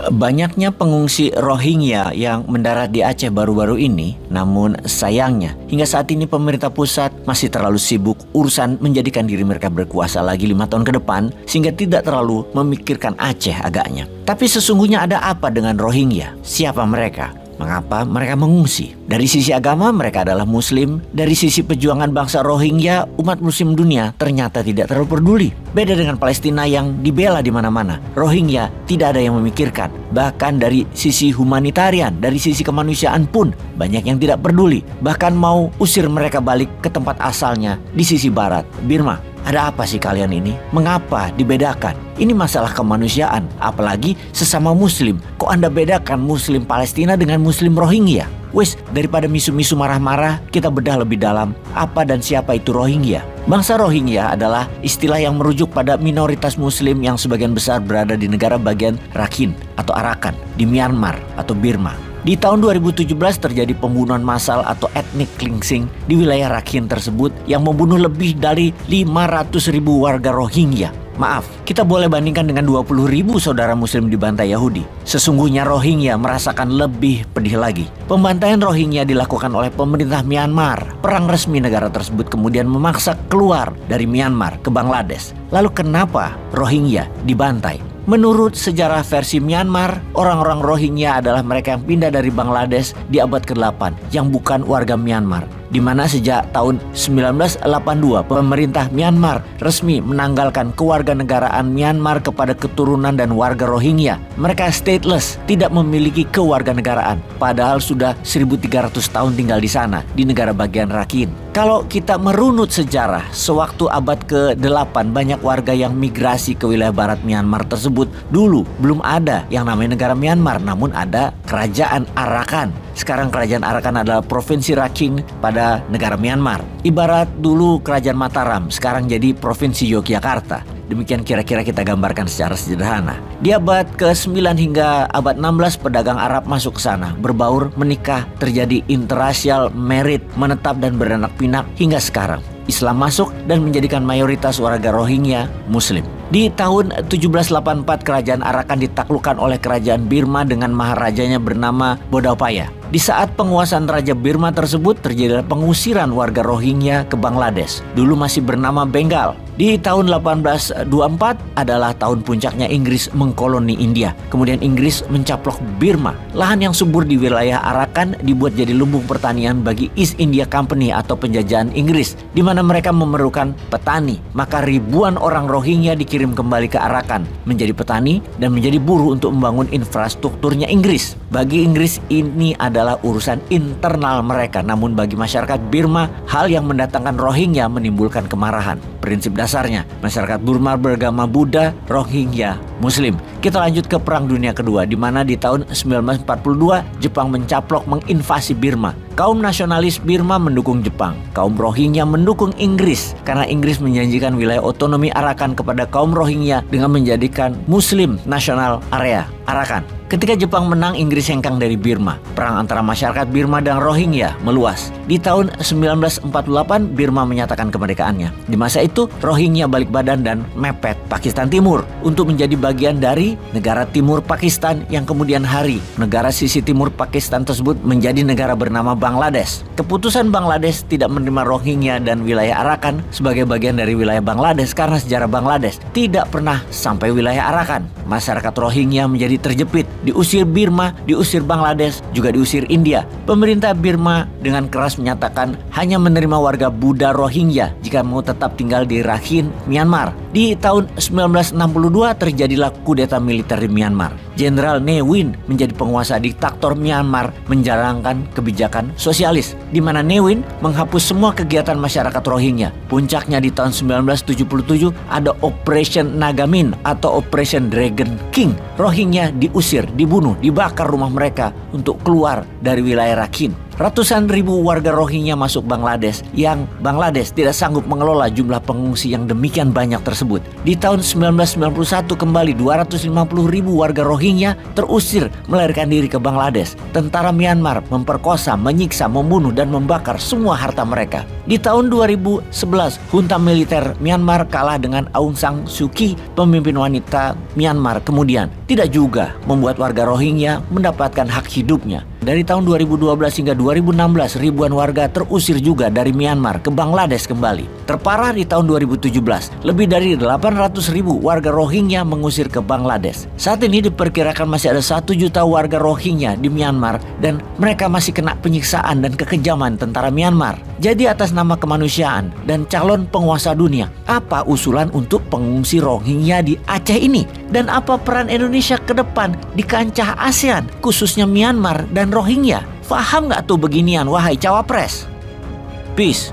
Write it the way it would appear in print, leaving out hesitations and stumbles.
Banyaknya pengungsi Rohingya yang mendarat di Aceh baru-baru ini, namun sayangnya hingga saat ini pemerintah pusat masih terlalu sibuk urusan menjadikan diri mereka berkuasa lagi 5 tahun ke depan, sehingga tidak terlalu memikirkan Aceh agaknya. Tapi sesungguhnya ada apa dengan Rohingya? Siapa mereka? Mengapa mereka mengungsi? Dari sisi agama mereka adalah Muslim. Dari sisi perjuangan bangsa Rohingya, umat Muslim dunia ternyata tidak terlalu peduli. Beda dengan Palestina yang dibela di mana-mana, Rohingya tidak ada yang memikirkan. Bahkan dari sisi humanitarian, dari sisi kemanusiaan pun banyak yang tidak peduli. Bahkan mau usir mereka balik ke tempat asalnya di sisi barat, Birma. Ada apa sih kalian ini? Mengapa dibedakan? Ini masalah kemanusiaan, apalagi sesama Muslim. Kok Anda bedakan Muslim Palestina dengan Muslim Rohingya? Wes, daripada misu-misu marah-marah, kita bedah lebih dalam apa dan siapa itu Rohingya. Bangsa Rohingya adalah istilah yang merujuk pada minoritas Muslim yang sebagian besar berada di negara bagian Rakhine atau Arakan di Myanmar atau Birma. Di tahun 2017 terjadi pembunuhan massal atau ethnic cleansing di wilayah Rakhine tersebut yang membunuh lebih dari 500.000 warga Rohingya. Maaf, kita boleh bandingkan dengan 20.000 saudara Muslim dibantai Yahudi. Sesungguhnya Rohingya merasakan lebih pedih lagi. Pembantaian Rohingya dilakukan oleh pemerintah Myanmar. Perang resmi negara tersebut kemudian memaksa keluar dari Myanmar ke Bangladesh. Lalu kenapa Rohingya dibantai? Menurut sejarah versi Myanmar, orang-orang Rohingya adalah mereka yang pindah dari Bangladesh di abad ke-8 yang bukan warga Myanmar, di mana sejak tahun 1982 pemerintah Myanmar resmi menanggalkan kewarganegaraan Myanmar kepada keturunan dan warga Rohingya. Mereka stateless, tidak memiliki kewarganegaraan, padahal sudah 1.300 tahun tinggal di sana, di negara bagian Rakhine. Kalau kita merunut sejarah, sewaktu abad ke-8 banyak warga yang migrasi ke wilayah barat Myanmar tersebut. Dulu belum ada yang namanya negara Myanmar, namun ada kerajaan Arakan. Sekarang kerajaan Arakan adalah provinsi Rakhine pada negara Myanmar. Ibarat dulu kerajaan Mataram, sekarang jadi provinsi Yogyakarta. Demikian kira-kira kita gambarkan secara sederhana. Di abad ke-9 hingga abad 16 pedagang Arab masuk ke sana, berbaur, menikah, terjadi interracial marriage, menetap dan beranak pinak hingga sekarang. Islam masuk dan menjadikan mayoritas warga Rohingya Muslim. Di tahun 1784 kerajaan Arakan ditaklukkan oleh kerajaan Birma dengan maharajanya bernama Bodawpaya. Di saat penguasaan Raja Birma tersebut terjadi pengusiran warga Rohingya ke Bangladesh. Dulu masih bernama Bengal. Di tahun 1824 adalah tahun puncaknya Inggris mengkoloni India. Kemudian Inggris mencaplok Birma. Lahan yang subur di wilayah Arakan dibuat jadi lumbung pertanian bagi East India Company atau penjajahan Inggris, di mana mereka memerlukan petani. Maka ribuan orang Rohingya dikirim kembali ke Arakan menjadi petani dan menjadi buruh untuk membangun infrastrukturnya Inggris. Bagi Inggris ini adalah urusan internal mereka, namun bagi masyarakat Birma hal yang mendatangkan Rohingya menimbulkan kemarahan. Prinsip dasarnya, masyarakat Burma beragama Buddha, Rohingya Muslim. Kita lanjut ke Perang Dunia Kedua, di mana di tahun 1942 Jepang mencaplok menginvasi Birma. Kaum nasionalis Birma mendukung Jepang, kaum Rohingya mendukung Inggris karena Inggris menjanjikan wilayah otonomi Arakan kepada kaum Rohingya dengan menjadikan Muslim National Area Arakan. Ketika Jepang menang, Inggris hengkang dari Birma. Perang antara masyarakat Birma dan Rohingya meluas. Di tahun 1948, Birma menyatakan kemerdekaannya. Di masa itu, Rohingya balik badan dan mepet Pakistan Timur untuk menjadi bagian dari negara Timur Pakistan yang kemudian hari negara sisi Timur Pakistan tersebut menjadi negara bernama Bangladesh. Keputusan Bangladesh tidak menerima Rohingya dan wilayah Arakan sebagai bagian dari wilayah Bangladesh karena sejarah Bangladesh tidak pernah sampai wilayah Arakan. Masyarakat Rohingya menjadi terjepit, diusir Birma, diusir Bangladesh, juga diusir India. Pemerintah Birma dengan keras menyatakan hanya menerima warga Buddha Rohingya jika mau tetap tinggal di Rakhine, Myanmar. Di tahun 1962 terjadilah kudeta militer di Myanmar. Jenderal Ne Win menjadi penguasa diktator Myanmar menjalankan kebijakan sosialis, di mana Ne Win menghapus semua kegiatan masyarakat Rohingya. Puncaknya di tahun 1977 ada Operation Nagamin atau Operation Dragon King. Rohingya diusir, dibunuh, dibakar rumah mereka untuk keluar dari wilayah Rakhine. Ratusan ribu warga Rohingya masuk Bangladesh yang Bangladesh tidak sanggup mengelola jumlah pengungsi yang demikian banyak tersebut. Di tahun 1991 kembali 250 ribu warga Rohingya terusir melarikan diri ke Bangladesh. Tentara Myanmar memperkosa, menyiksa, membunuh, dan membakar semua harta mereka. Di tahun 2011, junta militer Myanmar kalah dengan Aung San Suu Kyi, pemimpin wanita Myanmar, kemudian tidak juga membuat warga Rohingya mendapatkan hak hidupnya. Dari tahun 2012 hingga 2016, ribuan warga terusir juga dari Myanmar ke Bangladesh kembali. Terparah di tahun 2017, lebih dari 800 ribu warga Rohingya mengusir ke Bangladesh. Saat ini diperkirakan masih ada 1 juta warga Rohingya di Myanmar dan mereka masih kena penyiksaan dan kekejaman tentara Myanmar. Jadi atas nama kemanusiaan dan calon penguasa dunia, apa usulan untuk pengungsi Rohingya di Aceh ini? Dan apa peran Indonesia ke depan di kancah ASEAN, khususnya Myanmar dan Rohingya? Paham nggak tuh beginian, wahai cawapres? Peace.